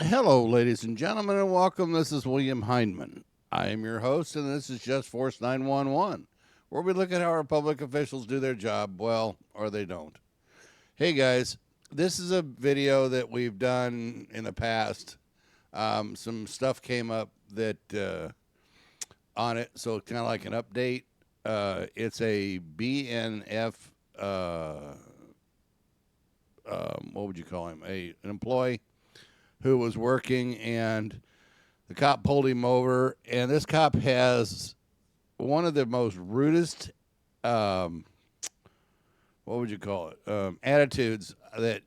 Hello, ladies and gentlemen, and welcome. This is William Hindman. I am your host, and this is Just Force 911, where we look at how our public officials do their job well, or they don't. Hey, guys, this is a video that we've done in the past. Some stuff came up that on it, so it's kind of like an update. It's a BNF, what would you call him? An employee who was working, and the cop pulled him over, and this cop has one of the most rudest, what would you call it, attitudes that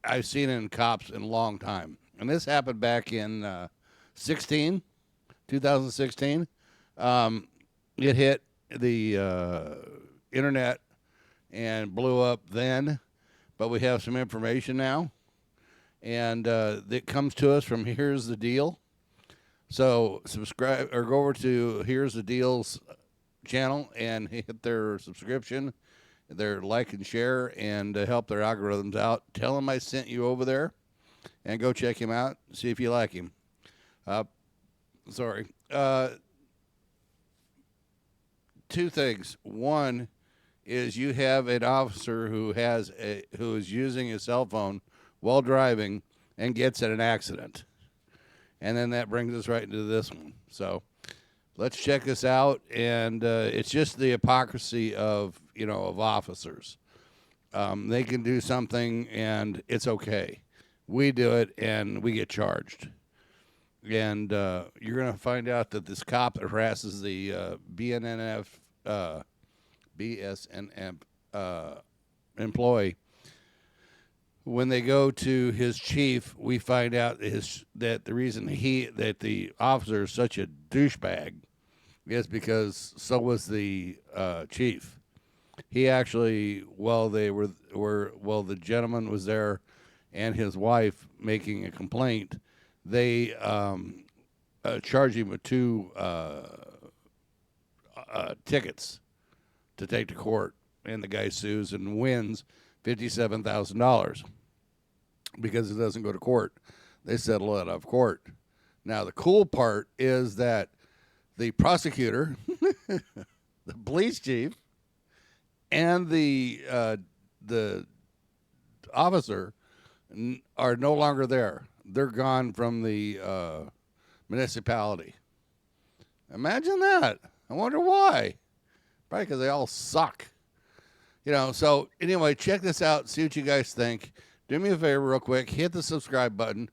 I've seen in cops in a long time. And this happened back in 2016. It hit the internet and blew up then, but we have some information now. And it comes to us from Here's the Deal. So subscribe or go over to Here's the Deal's channel and hit their subscription, their like and share, and help their algorithms out. Tell them I sent you over there, and go check him out. See if you like him. Two things. One is you have an officer who is using his cell phone while driving and gets in an accident. And then that brings us right into this one. So let's check this out. And it's just the hypocrisy of officers. They can do something and it's okay. We do it and we get charged. And you're going to find out that this cop that harasses the BSNF employee, when they go to his chief, we find out that the reason that the officer is such a douchebag is because so was the chief. He actually, while the gentleman was there and his wife making a complaint, they charged him with 2 tickets to take to court, and the guy sues and wins $57,000 because it doesn't go to court. They settle it out of court. Now, the cool part is that the prosecutor, the police chief, and the officer are no longer there. They're gone from the municipality. Imagine that. I wonder why. Probably because they all suck. So anyway, check this out. See what you guys think. Do me a favor real quick. Hit the subscribe button.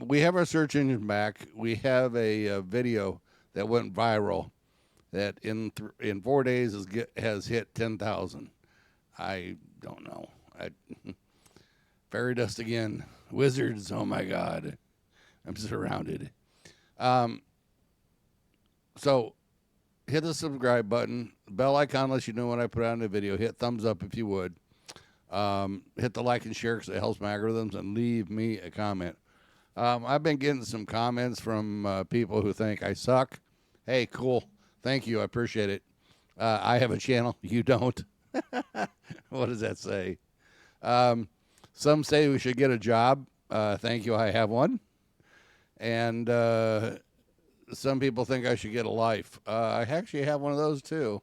We have our search engine back. We have a video that went viral that in 4 days has hit 10,000. I don't know. Fairy dust again. Wizards. Oh, my God. I'm surrounded. So hit the subscribe button. Bell icon lets you know when I put out a video. Hit thumbs up if you would. Hit the like and share because it helps my algorithms, and leave me a comment. I've been getting some comments from people who think I suck. Hey, cool. Thank you. I appreciate it. I have a channel. You don't. What does that say? Some say we should get a job. Thank you. I have one. And some people think I should get a life. I actually have one of those too.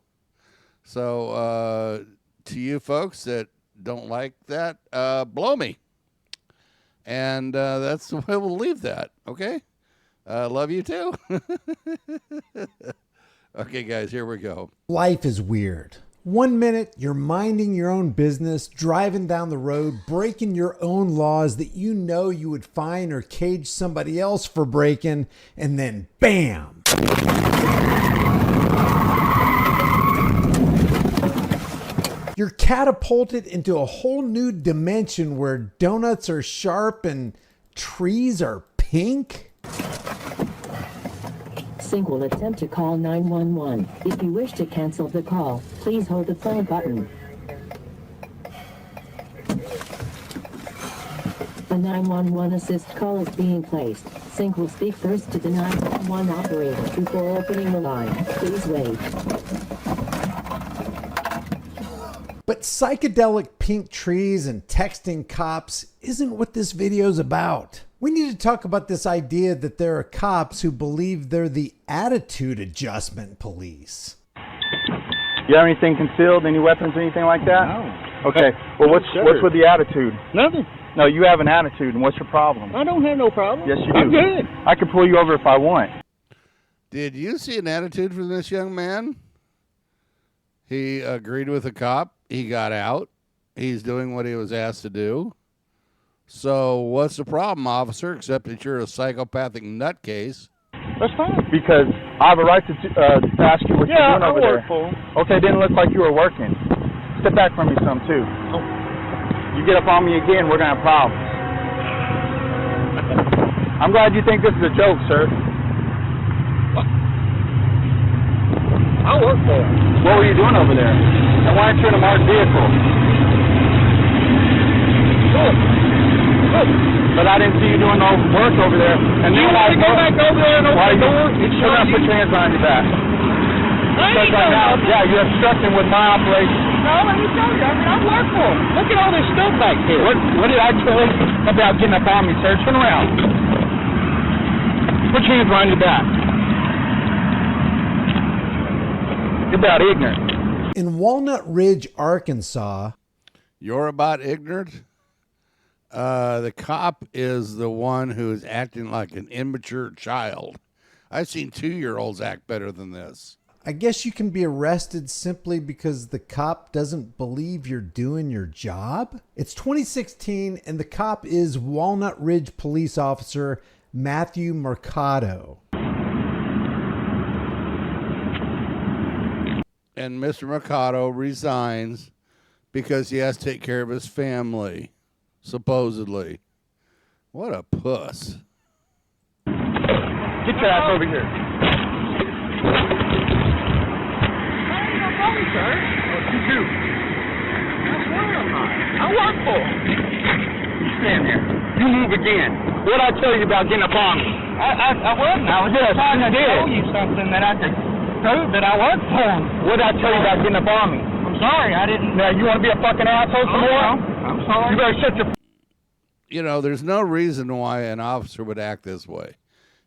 So to you folks that don't like that, blow me. And that's the way we'll leave that. Okay? Love you too. Okay, guys, here we go. Life is weird. 1 minute, you're minding your own business, driving down the road, breaking your own laws that you know you would fine or cage somebody else for breaking, and then bam! You're catapulted into a whole new dimension where donuts are sharp and trees are pink. Sync will attempt to call 911. If you wish to cancel the call, please hold the play button. A 911 assist call is being placed. Sync will speak first to the 911 operator before opening the line. Please wait. But psychedelic pink trees and texting cops isn't what this video's about. We need to talk about this idea that there are cops who believe they're the attitude adjustment police. You have anything concealed, any weapons, anything like that? No. Okay. Well, what's with the attitude? Nothing. No, you have an attitude, and what's your problem? I don't have no problem. Yes, you do. I'm good. I can pull you over if I want. Did you see an attitude from this young man? He agreed with the cop. He got out. He's doing what he was asked to do. So what's the problem, officer, except that you're a psychopathic nutcase? That's fine. Because I have a right to ask you what you're doing over there. Yeah, I work for him. Okay, didn't look like you were working. Step back from me some, too. Oh. You get up on me again, we're going to have problems. I'm glad you think this is a joke, sir. I work for him. What were you doing over there? And why aren't you in a marked vehicle? Good. But I didn't see you doing no work over there. And You then want to go back over there and open the door? You're going to put your hands behind your back. I Because ain't right now, doing yeah, you're obstructing with my operation. No, let me show you. I mean, I work for him. Look at all this stuff back here. What did I tell you about getting up on me, sir? Turn around. Put your hands behind your back. You're about ignorant. In Walnut Ridge, Arkansas, You're about ignorant? The cop is the one who is acting like an immature child. I've seen 2-year-olds act better than this. I guess you can be arrested simply because the cop doesn't believe you're doing your job. It's 2016 and the cop is Walnut Ridge police officer Matthew Mercado. And Mr. Mercado resigns because he has to take care of his family, supposedly. What a puss. Get your ass over here. You do. I work for him. You stand there. You move again. What'd I tell you about getting up on me? I wasn't. I was just trying to tell you something that I could prove that I work for him. What'd I tell you about getting up on me? I'm sorry. I didn't. Now, you want to be a fucking asshole some more? I'm sorry. You better shut your... You know, there's no reason why an officer would act this way,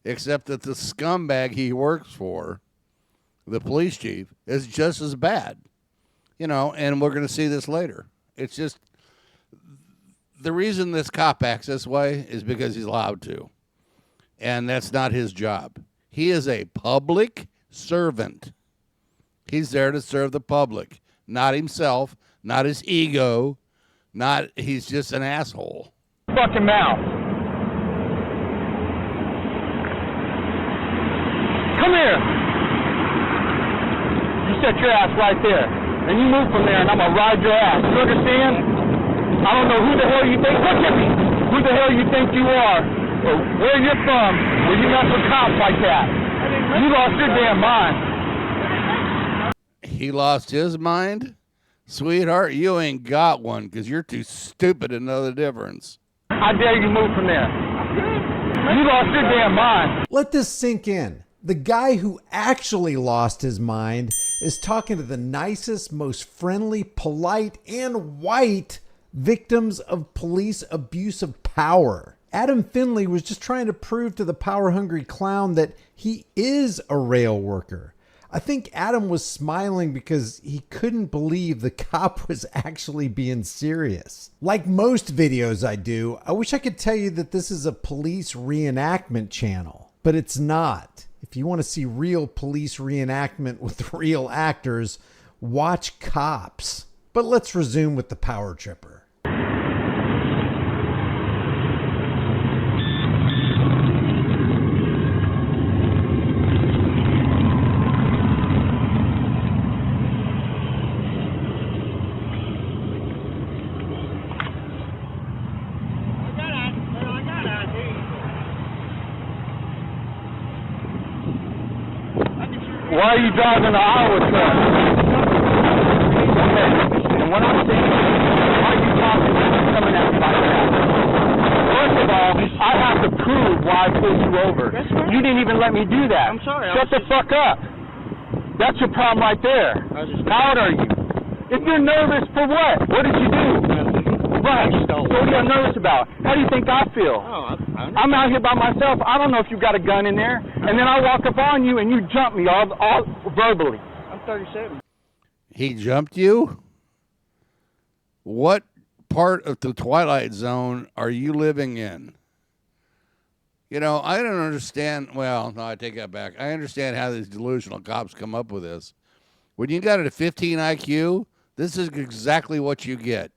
except that the scumbag he works for, the police chief, is just as bad. You know, and we're going to see this later. It's just the reason this cop acts this way is because he's allowed to. And that's not his job. He is a public servant. He's there to serve the public, not himself, not his ego, he's just an asshole. Fucking mouth. Come here. You set your ass right there. And you move from there and I'm gonna ride your ass. You understand? I don't know who the hell you think. Look at me. Who the hell you think you are? Or where you're from, where you mess with cops like that. You lost your damn mind. He lost his mind? Sweetheart, you ain't got one because you're too stupid to know the difference. I dare you move from there. You lost your damn mind. Let this sink in. The guy who actually lost his mind is talking to the nicest, most friendly, polite, and white victims of police abuse of power. Adam Finley was just trying to prove to the power-hungry clown that he is a rail worker. I think Adam was smiling because he couldn't believe the cop was actually being serious. Like most videos I do, I wish I could tell you that this is a police reenactment channel, but it's not. If you want to see real police reenactment with real actors, watch Cops. But let's resume with the power tripper. Why are you driving the Iowa truck? Okay. And what I'm saying is, why are you talking coming at me like that? First of all, I have to prove why I pulled you over. That's right. You didn't even let me do that. I'm sorry. Shut the fuck up. That's your problem right there. How old are you? If you're nervous, for what? What did you do? Right. So what are you nervous about? How do you think I feel? Oh, I'm out here by myself. I don't know if you got a gun in there. And then I walk up on you and you jump me all verbally. I'm 37. He jumped you? What part of the Twilight Zone are you living in? You know, I don't understand. Well, no, I take that back. I understand how these delusional cops come up with this. When you got a 15 IQ, this is exactly what you get.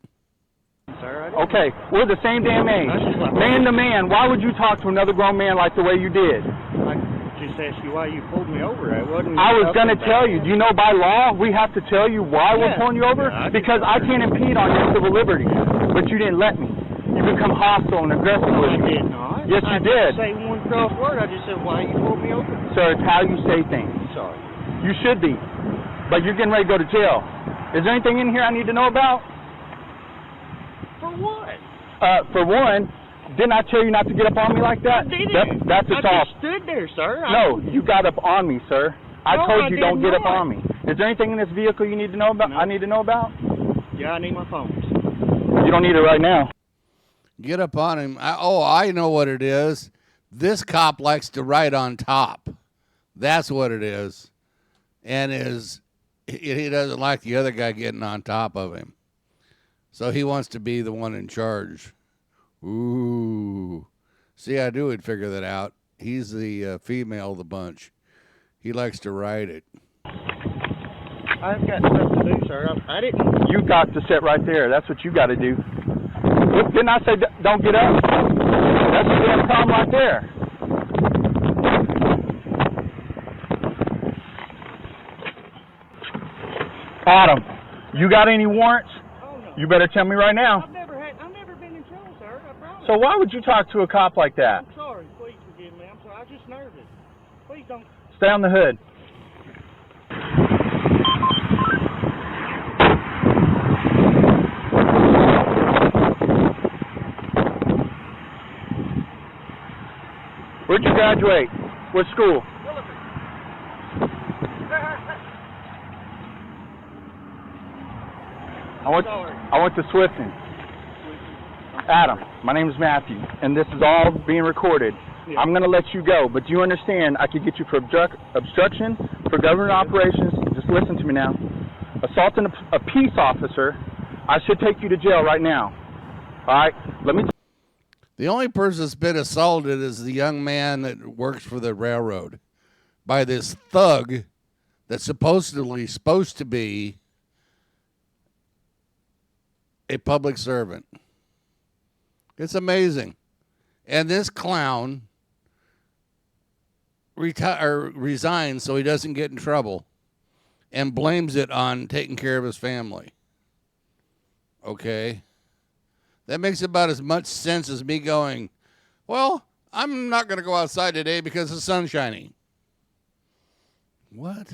Sir, Okay, we're the same damn age. Man to man, why would you talk to another grown man like the way you did? I just asked you why you pulled me over. I was going to tell you. Do you know by law we have to tell you why we're pulling you over? Yeah, because I can't impede on your civil liberty. But you didn't let me. You become hostile and aggressive with me. I did not. Yes, you I did. didn't say one cross word. I just said why you pulled me over. Sir, it's how you say things. Sorry. You should be. But you're getting ready to go to jail. Is there anything in here I need to know about? For what? For one, didn't I tell you not to get up on me like that? I didn't. That's I all. just stood there, sir. No, you got up on me, sir. I No, told I you did don't get up not. on me. Is there anything in this vehicle you need to know about? No. I need to know about? Yeah, I need my phone. You don't need it right now. Get up on him. I know what it is. This cop likes to ride on top. That's what it is. And he doesn't like the other guy getting on top of him. So he wants to be the one in charge. Ooh. See, I knew he'd figure that out. He's the female of the bunch. He likes to ride it. I've got stuff to do, sir. I didn't. You got to sit right there. That's what you got to do. Didn't I say don't get up? That's the damn problem right there. Adam, you got any warrants? Oh, no. You better tell me right now. I've never been in trouble, sir. I promise. So why would you talk to a cop like that? I'm sorry. Please forgive me. I'm sorry. I was just nervous. Please don't. Stay on the hood. Where'd you graduate? What school? I went to Swifton. Adam, my name is Matthew, and this is all being recorded. Yeah. I'm going to let you go, but do you understand I could get you for obstruction, for government operations, just listen to me now, assaulting a peace officer. I should take you to jail right now. All right? Let me The only person that's been assaulted is the young man that works for the railroad by this thug that's supposed to be a public servant. It's amazing. And this clown resigns so he doesn't get in trouble and blames it on taking care of his family. Okay? That makes about as much sense as me going, well, I'm not going to go outside today because the sun's shining. What?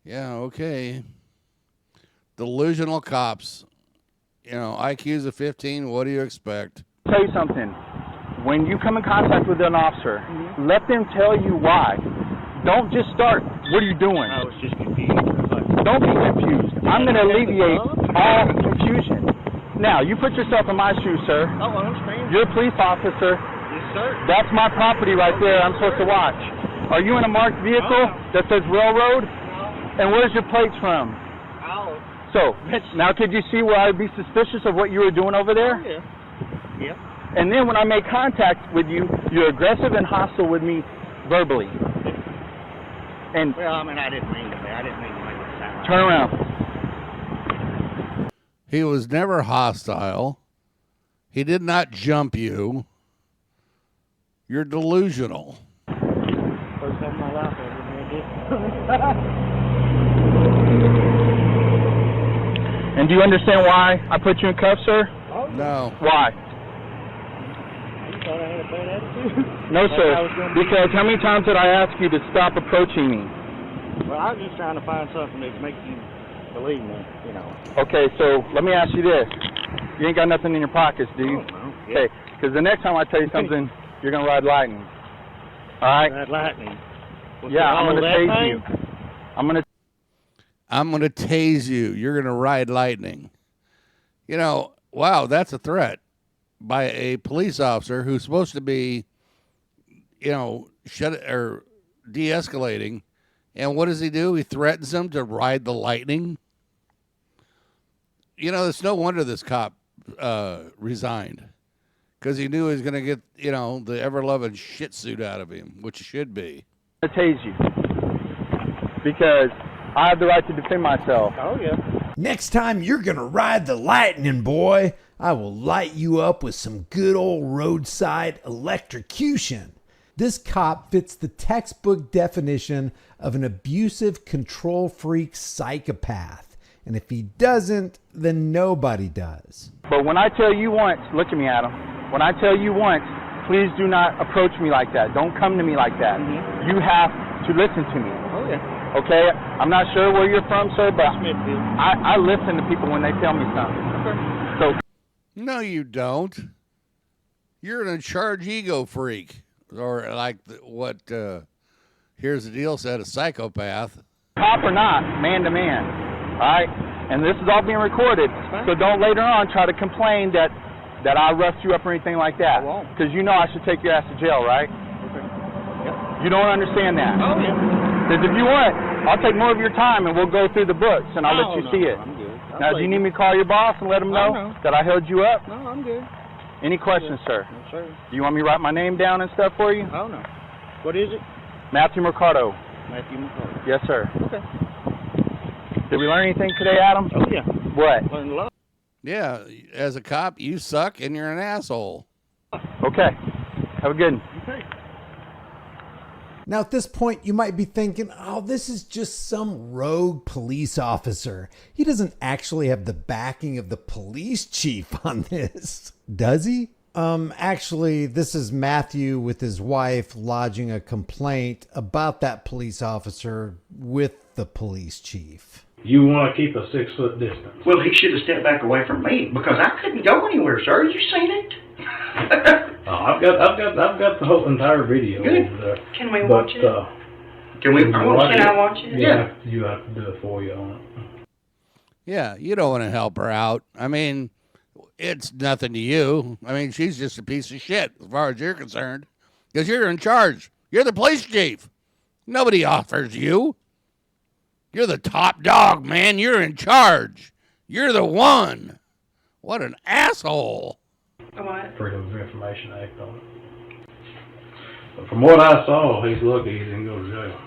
Yeah, okay. Delusional cops. You know, IQ's of 15, what do you expect? tell you something. When you come in contact with an officer, let them tell you why. Don't just start, what are you doing? I was just confused. Don't be confused. I'm going to alleviate all confusion. Now, you put yourself in my shoes, sir. Oh, I understand. You're a police officer. Yes, sir. That's my property right there I'm supposed to watch. Are you in a marked vehicle that says railroad? And where's your plates from? So, now could you see where I'd be suspicious of what you were doing over there? Oh, yeah. Yeah. And then when I make contact with you, you're aggressive and hostile with me verbally. And Well, I mean, I didn't mean to make it sound. turn around. He was never hostile. He did not jump you. You're delusional. First time in my life I ever made it. And do you understand why I put you in cuffs, sir? No. Why? You thought I had a bad attitude? No, Like sir. I was gonna be- Because how many times did I ask you to stop approaching me? Well, I was just trying to find something that makes you believe me, you know. Okay, so let me ask you this. You ain't got nothing in your pockets, do you? Oh, no. Okay, because the next time I tell you something, you're going to ride lightning. All right? That lightning. What's Yeah, that, I'm all going to that tase thing? you. I'm going to tase you. You're going to ride lightning. You know, wow, that's a threat. by a police officer who's supposed to be, shut or de-escalating. And what does he do? He threatens them to ride the lightning. It's no wonder this cop resigned, because he knew he was going to get, the ever-loving shit suit out of him, which it should be. To tase you because I have the right to defend myself. Oh, yeah. Next time you're gonna ride the lightning, boy, I will light you up with some good old roadside electrocution. This cop fits the textbook definition of an abusive, control freak psychopath. And if he doesn't, then nobody does. But when I tell you once, look at me, Adam. When I tell you once, please do not approach me like that. Don't come to me like that. Mm-hmm. You have to listen to me. Oh, yeah. Okay? I'm not sure where you're from, sir, but Smithfield. I listen to people when they tell me something. Okay. So No, you don't. You're an in-charge ego freak. Or like what Here's the Deal said, a psychopath. cop or not, man to man. All right? And this is all being recorded. So don't later on try to complain that I roughed you up or anything like that. I won't. Because you know I should take your ass to jail, right? Okay. Yep. You don't understand that. Oh, yeah. Because if you want, I'll take more of your time and we'll go through the books and I'll let you see it. I'm good. Now, do you need me to call your boss and let him know no. that I held you up? No, I'm good. Any questions, sir? No, sir. Do you want me to write my name down and stuff for you? Oh, no. What is it? Matthew Mercado. Matthew McCullough. Yes, sir. Okay. Did we learn anything today, Adam? Oh, yeah. What? Learned a lot. Yeah, as a cop, you suck and you're an asshole. Okay. Have a good one. Okay. Now, at this point, you might be thinking, oh, this is just some rogue police officer. He doesn't actually have the backing of the police chief on this, does he? Actually, this is Matthew with his wife lodging a complaint about that police officer with the police chief. You want to keep a 6 foot distance. Well, he should have stepped back away from me because I couldn't go anywhere, sir. You seen it? I've got the whole entire video Good. over there. Can we But, watch it? Can we? Can I you want watch to Can see I watch it? Yeah. You have to do it for you on it. Yeah, you don't want to help her out. I mean, it's nothing to you. I mean, she's just a piece of shit as far as you're concerned, because you're in charge. You're the police chief. Nobody offers you. You're the top dog, man. You're in charge. You're the one. What an asshole. What? Freedom of Information Act on it. But from what I saw, he's lucky he didn't go to jail.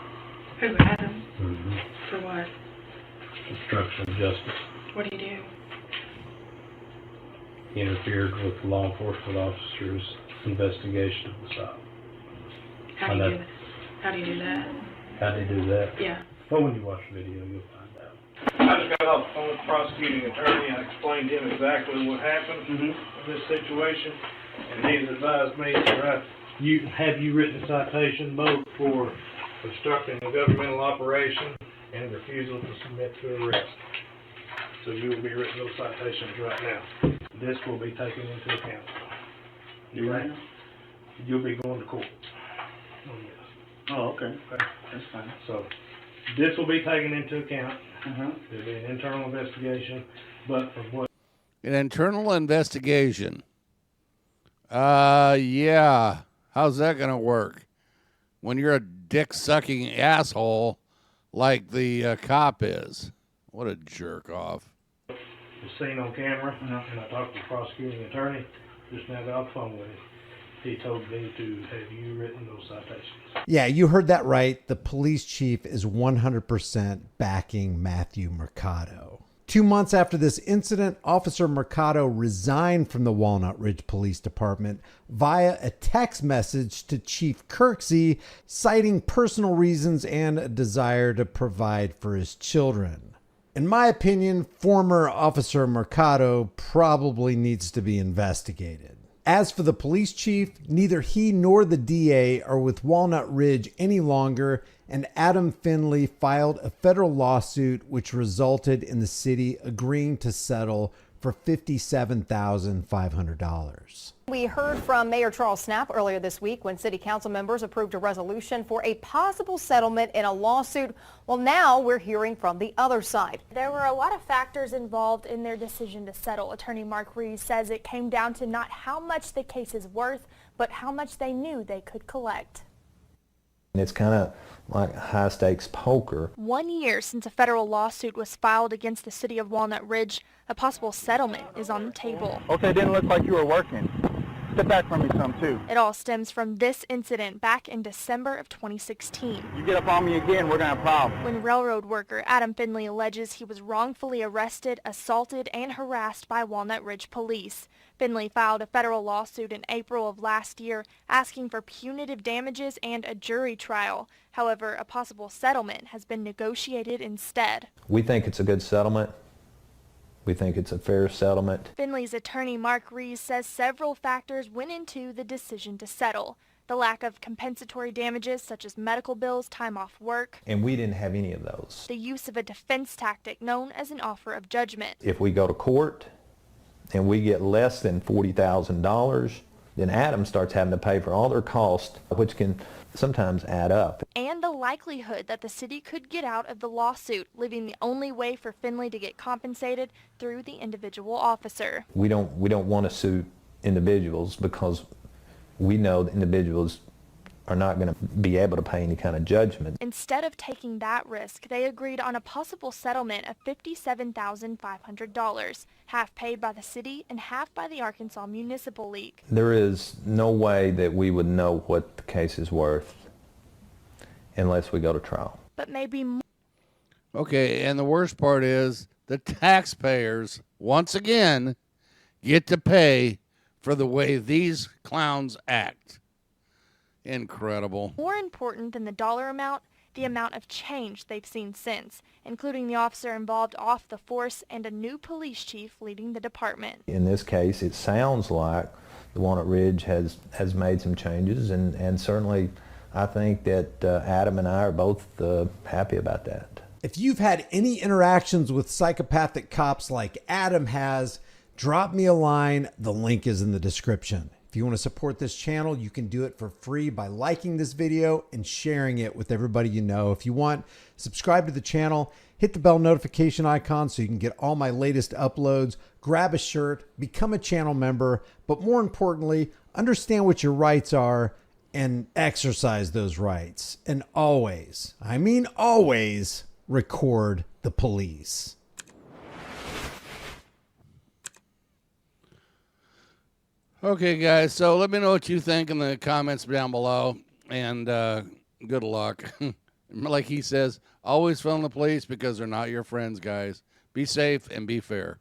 Who, Adam? Mm-hmm. For what? Obstruction of justice. What do you do? He interfered with the law enforcement officers' investigation of the stop. How do you do that? How do you do that? How did he do that? Yeah. Well, when you watch the video, you'll find out. I just got off the phone with the prosecuting attorney. I explained to him exactly what happened in this situation, and he's advised me to write. Have you written a citation both for Obstructing a governmental operation and refusal to submit to arrest. So you will be written those citations right now. this will be taken into account? You right? You'll be going to court. Oh, yes. Oh, okay. That's fine. So this will be taken into account. Uh-huh. There'll be an internal investigation, but from what An internal investigation. Yeah. How's that going to work? When you're a dick-sucking asshole like the cop is. What a jerk-off. was seen on camera, and I talked to the prosecuting attorney just now, got off the phone with him. He told me to have you written those citations. Yeah, you heard that right. The police chief is 100% backing Matthew Mercado. 2 months after this incident, Officer Mercado resigned from the Walnut Ridge Police Department via a text message to Chief Kirksey, citing personal reasons and a desire to provide for his children. In my opinion, former Officer Mercado probably needs to be investigated. As for the police chief, neither he nor the DA are with Walnut Ridge any longer, and Adam Finley filed a federal lawsuit which resulted in the city agreeing to settle for $57,500. We heard from Mayor Charles Snap earlier this week when city council members approved a resolution for a possible settlement in a lawsuit. Well, now we're hearing from the other side. There were a lot of factors involved in their decision to settle. Attorney Mark Rees says it came down to not how much the case is worth, but how much they knew they could collect. It's kind of like high stakes poker. 1 year since a federal lawsuit was filed against the city of Walnut Ridge, a possible settlement is on the table. Okay, it didn't look like you were working. Step back from me some too. It all stems from this incident back in December of 2016. You get up on me again, we're gonna have problems. When railroad worker Adam Finley alleges he was wrongfully arrested, assaulted, and harassed by Walnut Ridge police. Finley filed a federal lawsuit in April of last year asking for punitive damages and a jury trial. However, a possible settlement has been negotiated instead. We think it's a good settlement. We think it's a fair settlement. Finley's attorney Mark Rees says several factors went into the decision to settle. The lack of compensatory damages such as medical bills, time off work. And we didn't have any of those. The use of a defense tactic known as an offer of judgment. If we go to court and we get less than $40,000, then Adam starts having to pay for all their costs, which can sometimes add up. And the likelihood that the city could get out of the lawsuit, leaving the only way for Finley to get compensated through the individual officer. We don't want to sue individuals because we know the individuals are not going to be able to pay any kind of judgment. Instead of taking that risk, they agreed on a possible settlement of $57,500, half paid by the city and half by the Arkansas Municipal League. There is no way that we would know what the case is worth unless we go to trial. But maybe more. Okay, and the worst part is the taxpayers, once again, get to pay for the way these clowns act. Incredible. More important than the dollar amount, the amount of change they've seen since, including the officer involved off the force and a new police chief leading the department. In this case, it sounds like the Walnut Ridge has made some changes, and certainly I think that Adam and I are both happy about that. If you've had any interactions with psychopathic cops like Adam has, drop me a line. The link is in the description. If you want to support this channel, you can do it for free by liking this video and sharing it with everybody you know. If you want, subscribe to the channel, hit the bell notification icon so you can get all my latest uploads, grab a shirt, become a channel member, but more importantly, understand what your rights are and exercise those rights. And always, I mean always, record the police. Okay, guys, so let me know what you think in the comments down below, and good luck. Like he says, always phone the police because they're not your friends, guys. Be safe and be fair.